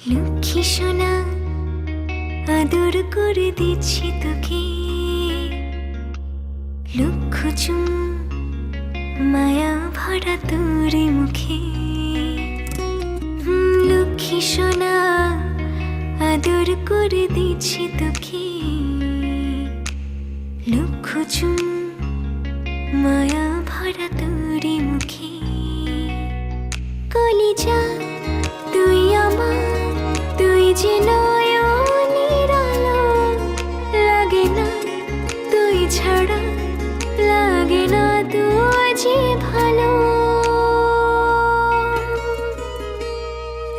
লক্ষ্মী সোনা আদর করে দিচ্ছি তোকে, লক্ষ চুম মায়া ভরা তোর মুখে। লক্ষ্মী সোনা আদর করে দিচ্ছি তোকে, লক্ষ চুম মায়া ভরা তোর মুখে। কলিজা তুই আমার, তুই যে নয়নের আলো, লাগে না তুই ছাড়া, লাগে না তুই যে ভালো।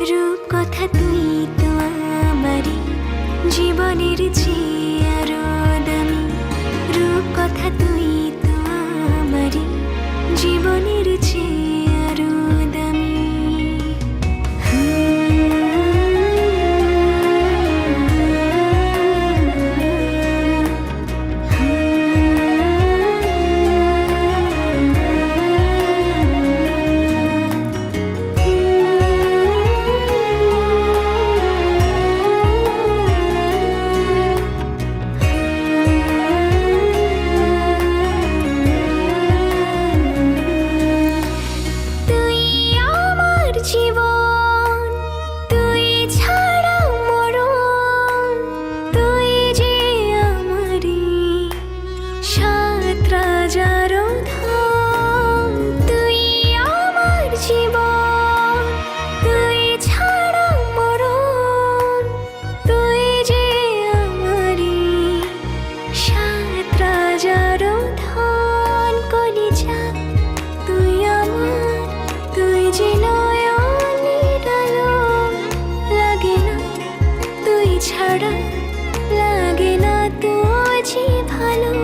রূপ কথা তুই তো আমারই জীবনের চেয়ে আরো দামি, রূপ কথা তুই তো আমারই জীবনের চেয়ে আরো দামি। ছাড়া লাগে না তো যে ভালো।